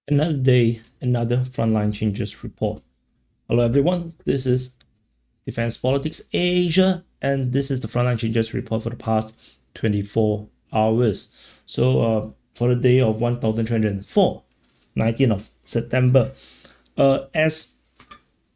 Another day, another Frontline Changes Report. Hello everyone, this is Defense Politics Asia, and this is the Frontline Changes Report for the past 24 hours. So for the day of 1304, 19th of September, as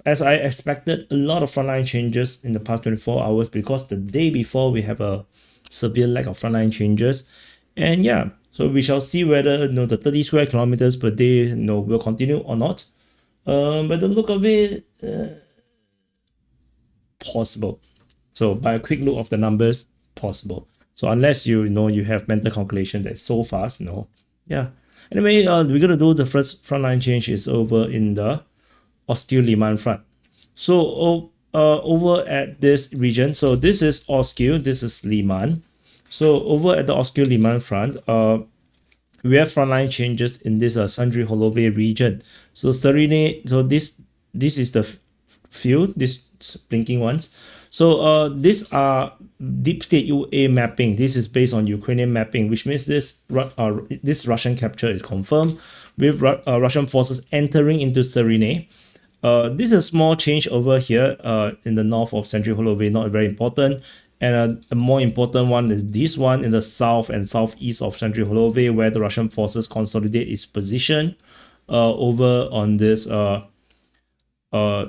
I expected, a lot of frontline changes in the past 24 hours because the day before we have a severe lack of frontline changes. And yeah, so we shall see whether the 30 square kilometers per day will continue or not. By the look of it, possible. So by a quick look of the numbers, possible. So unless you have mental calculation that's so fast, yeah. Anyway, we're gonna do the first frontline change is over in the Oskil-Lyman front. So over at this region, so this is Oskil, this is Lyman. So over at the Oskil-Lyman front, we have frontline changes in this Shandryholove region. So Serene, so this is the field, this blinking ones. So these are deep state UA mapping. This is based on Ukrainian mapping, which means this Russian capture is confirmed with Russian forces entering into Serene. This is a small change over here in the north of Shandryholove, not very important. And a more important one is this one in the south and southeast of Shandryholove, where the Russian forces consolidate its position over on this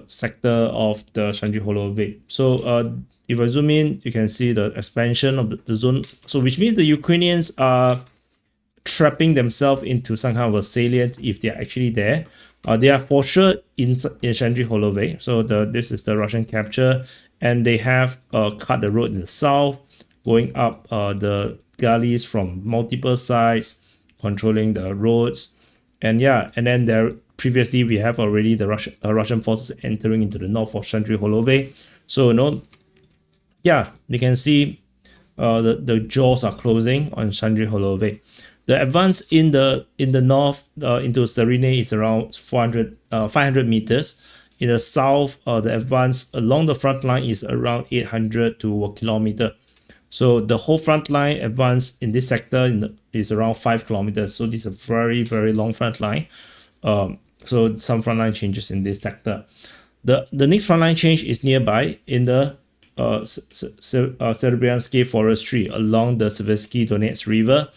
sector of the Shandryholove. So if I zoom in, you can see the expansion of the zone. So which means the Ukrainians are trapping themselves into some kind of a salient if they are actually there. They are for sure in Shandryholove. So this is the Russian capture, and they have cut the road in the south, going up the gullies from multiple sides, controlling the roads, and yeah, and then there previously we have already the Russian forces entering into the north of Shandryholove. So yeah, you can see the jaws are closing on Shandryholove. The advance in the north into Serene is around 500 meters. In the south, the advance along the front line is around 800 to a kilometer. So the whole front line advance in this sector is around 5 kilometers. So this is a very, very long front line. So some frontline changes in this sector. The next frontline change is nearby in the Serebriansky forestry along the Seversky Donetsk River.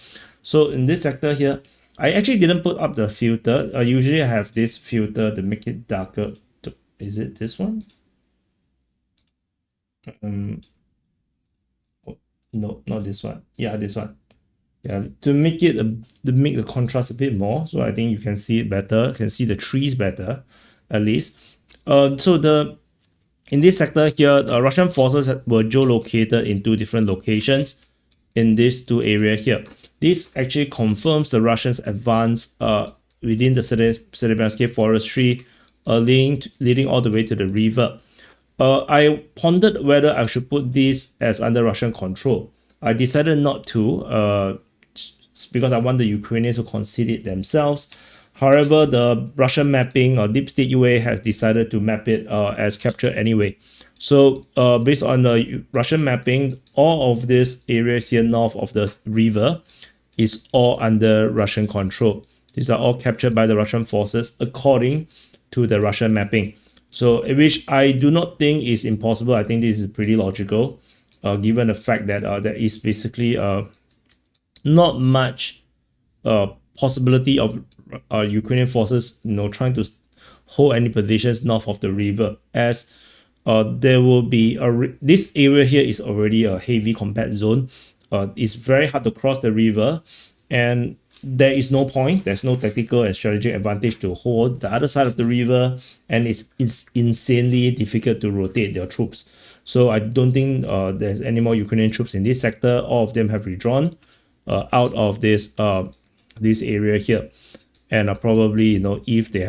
So in this sector here, I actually didn't put up the filter. Usually I have this filter to make it darker. Is it this one? Oh, no, not this one. Yeah, this one. Yeah, to make the contrast a bit more, so I think you can see it better. You can see the trees better, at least. So in this sector here, the Russian forces were geolocated in two different locations in these two areas here. This actually confirms the Russians' advance within the Serebriansky forestry, leading all the way to the river. I pondered whether I should put this as under Russian control. I decided not to because I want the Ukrainians to concede it themselves. However, the Russian mapping or Deep State UA has decided to map it as captured anyway. So based on the Russian mapping, all of these areas here north of the river is all under Russian control. These are all captured by the Russian forces according to the Russian mapping. So which I do not think is impossible. I think this is pretty logical, given the fact that there is basically not much possibility of Ukrainian forces trying to hold any positions north of the river, as there will be this area here is already a heavy combat zone. It's very hard to cross the river, and there is no point. There's no tactical and strategic advantage to hold the other side of the river, and it's insanely difficult to rotate their troops. So I don't think there's any more Ukrainian troops in this sector. All of them have withdrawn out of this area here, and probably if they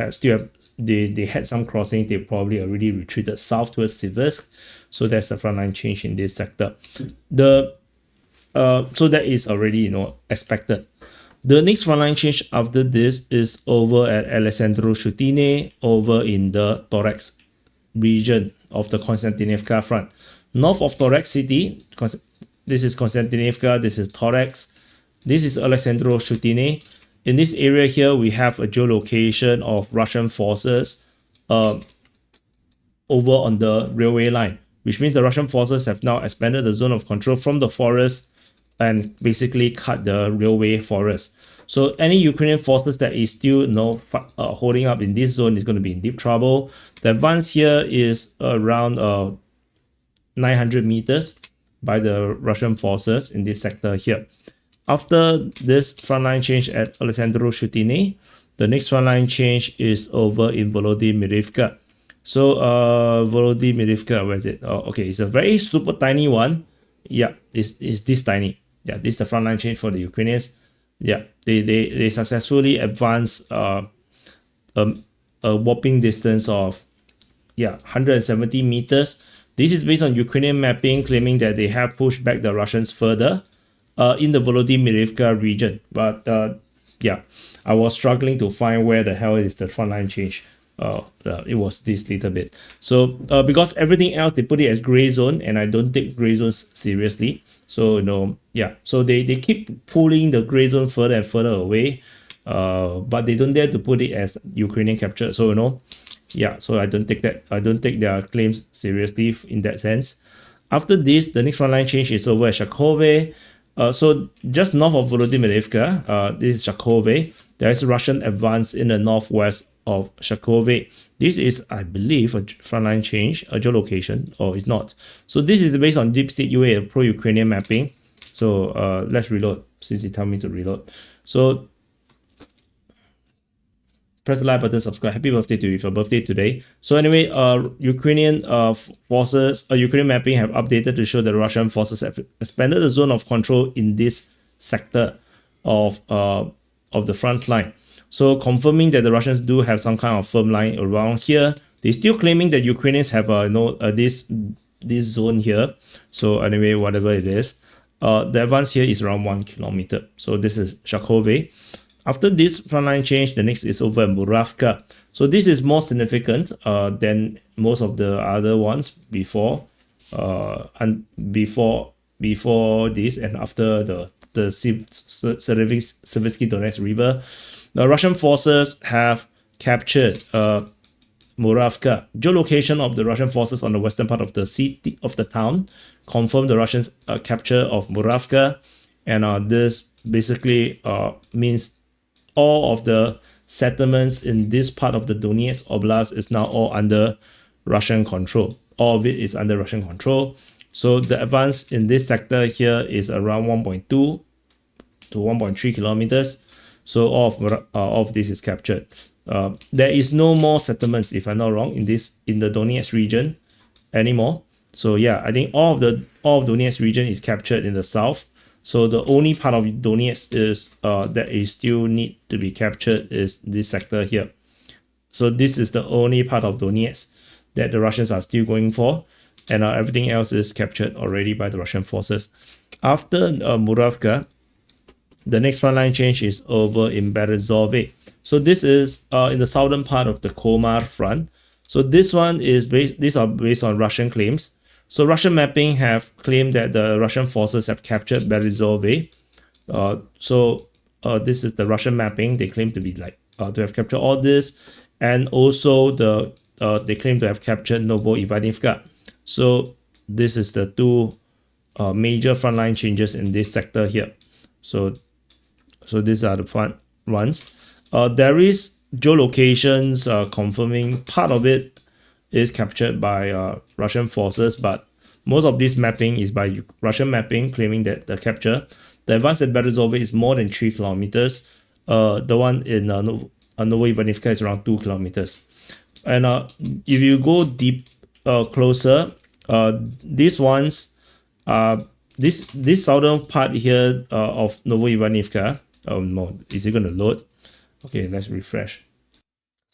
they had some crossing, they probably already retreated south towards Seversk. So that's the frontline change in this sector. So that is already expected. The next frontline change after this is over at Alexandro-Shutine, over in the Toretsk region of the Constantinofka front. North of Toretsk city, this is Constantinofka, this is Toretsk, this is Alexandro-Shutine. in this area here, we have a geolocation of Russian forces over on the railway line, which means the Russian forces have now expanded the zone of control from the forest and basically cut the railway forest. So any Ukrainian forces that is still holding up in this zone is going to be in deep trouble. The advance here is around 900 meters by the Russian forces in this sector here. After this frontline change at Alexandru Shutini, the next frontline change is over in Volimifka. So Volimifka, where is it? Oh, okay, it's a very super tiny one. Yeah, it's this tiny. Yeah, this is the frontline change for the Ukrainians. Yeah, they successfully advanced a whopping distance of 170 meters. This is based on Ukrainian mapping claiming that they have pushed back the Russians further in the Volimifka region. But I was struggling to find where the hell is the frontline change. It was this little bit. So because everything else they put it as gray zone, and I don't take gray zones seriously. So so they keep pulling the gray zone further and further away, but they don't dare to put it as Ukrainian capture. So so I don't take their claims seriously in that sense. After this, the next frontline change is over at Shakov. So just north of Volimifka, this is Shakov. There is a Russian advance in the northwest of Shakov. This is, I believe, a frontline change, a geolocation, or it's not. So this is based on Deep State UA, pro-Ukrainian mapping. So let's reload, since it tells me to reload. So press the like button, subscribe. Happy birthday to you for birthday today. So anyway, Ukrainian forces, Ukrainian mapping have updated to show that Russian forces have expanded the zone of control in this sector of the front line. So confirming that the Russians do have some kind of firm line around here. They're still claiming that Ukrainians have this zone here. So anyway, whatever it is, the advance here is around 1 kilometer. So this is Shakov. After this frontline change, the next is over in Moravka. So this is more significant than most of the other ones before this and after the Serebriansky Donetsk River. The Russian forces have captured Moravka. Geolocation of the Russian forces on the western part of the city of the town confirmed the Russians' capture of Moravka, and this basically means all of the settlements in this part of the Donetsk Oblast is now all under Russian control. All of it is under Russian control. So the advance in this sector here is around 1.2 to 1.3 kilometers. So all of this is captured. There is no more settlements, if I'm not wrong, in the Donetsk region anymore. So I think all of Donetsk region is captured in the south. So the only part of Donetsk is that is still need to be captured is this sector here. So this is the only part of Donetsk that the Russians are still going for, and everything else is captured already by the Russian forces. After Moravka, the next frontline change is over in Berezove. So this is in the southern part of the Komar front. So this one is these are based on Russian claims. So Russian mapping have claimed that the Russian forces have captured Berezove. This is the Russian mapping. They claim to be to have captured all this, and also they claim to have captured Volimifka. So this is the two major frontline changes in this sector here. So these are the front ones. There is geolocations confirming part of it is captured by Russian forces, but most of this mapping is by Russian mapping claiming that the capture. The advance at Berezove is more than 3 kilometers. The one in Volimifka is around 2 kilometers. And if you go deep closer, these ones, this southern part here of Volimifka. No, is it going to load? Okay, let's refresh.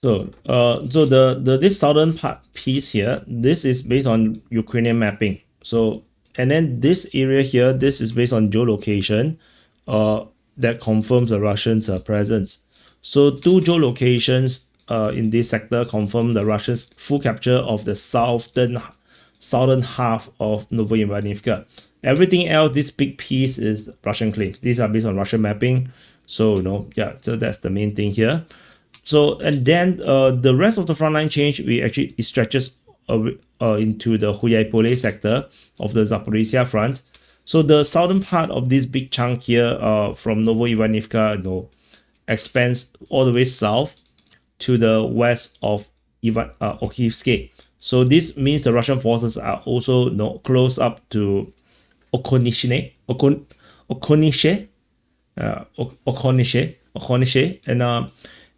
So this southern part piece here, this is based on Ukrainian mapping. So, and then this area here, this is based on geolocation that confirms the Russians' presence. So two geolocations in this sector confirm the Russians' full capture of the southern half of Volimifka. Everything else, this big piece is Russian claims. These are based on Russian mapping. So yeah, so that's the main thing here. So and then the rest of the frontline change, it stretches into the Hulyaipole sector of the Zaparisia front. So the southern part of this big chunk here from Novoivanivka expands all the way south to the west of Oskil-Lyman. So this means the Russian forces are also close up to Okonishne,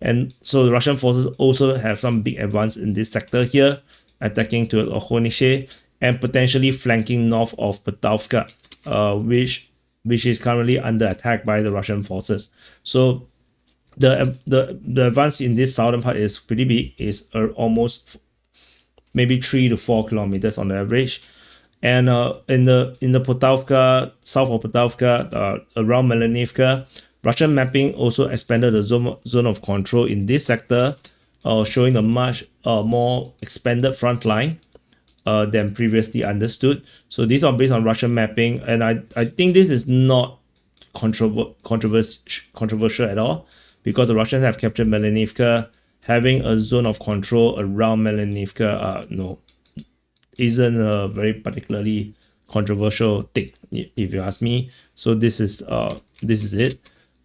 and so the Russian forces also have some big advance in this sector here, attacking to Okonishne and potentially flanking north of Pokrovsk, which is currently under attack by the Russian forces. So the advance in this southern part is pretty big. It's almost maybe 3 to 4 kilometers on the average. And in the Pokrovsk, south of Pokrovsk, around Volimifka, Russian mapping also expanded the zone of control in this sector, showing a much more expanded front line than previously understood. So these are based on Russian mapping, and I think this is not controversial at all, because the Russians have captured Volimifka. Having a zone of control around Volimifka isn't a very particularly controversial thing, if you ask me. So this is it.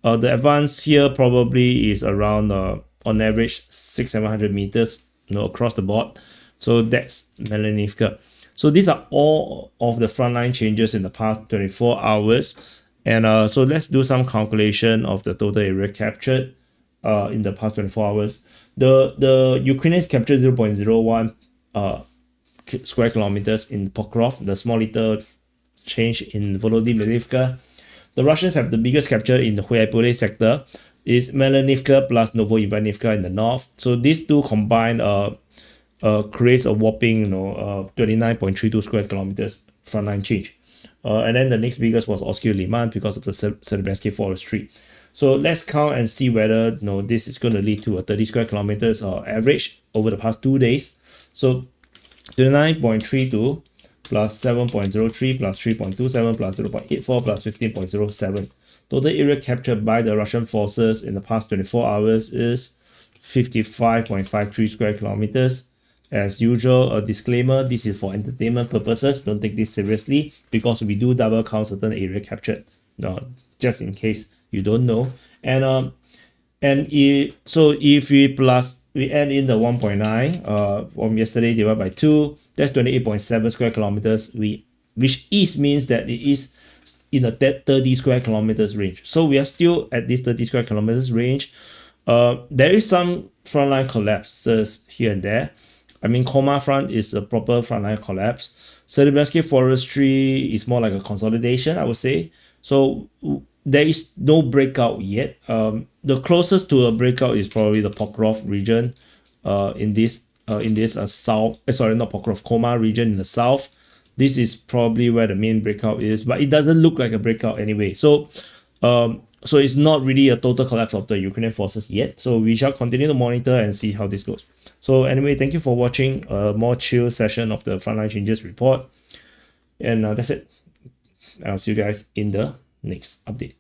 The advance here probably is around on average 600-700 meters across the board. So that's Volimifka. So these are all of the frontline changes in the past 24 hours. And so let's do some calculation of the total area captured in the past 24 hours. The Ukrainians captured 0.01 square kilometers in Pokrovsk, the small little change in Volodymyrivka. The Russians have the biggest capture in the Hulyaipole sector, is Volimifka plus Novoivanivka in the north. So these two combined creates a whopping 29.32 square kilometers frontline change. And then the next biggest was Oskil-Lyman because of the Serebriansky forestry. So let's count and see whether this is going to lead to a 30 square kilometers average over the past 2 days. So 29.32 plus 7.03 plus 3.27 plus 0.84 plus 15.07. Total area captured by the Russian forces in the past 24 hours is 55.53 square kilometers. As usual, a disclaimer, this is for entertainment purposes. Don't take this seriously, because we do double count certain area captured, just in case you don't know. And so if we add in the 1.9 from yesterday divided by 2, that's 28.7 square kilometers, which means that it is in the 30 square kilometers range. So we are still at this 30 square kilometers range. There is some frontline collapses here and there. I mean, Komar front is a proper frontline collapse. Serebriansky forestry is more like a consolidation, I would say. So there is no breakout yet. The closest to a breakout is probably the Pokrovsk region in this south, not Pokrovsk, Komar region in the south. This is probably where the main breakout is, but it doesn't look like a breakout anyway. So so it's not really a total collapse of the Ukrainian forces yet. So we shall continue to monitor and see how this goes. So anyway, thank you for watching a more chill session of the Frontline Changes Report. And that's it. I'll see you guys in the next update.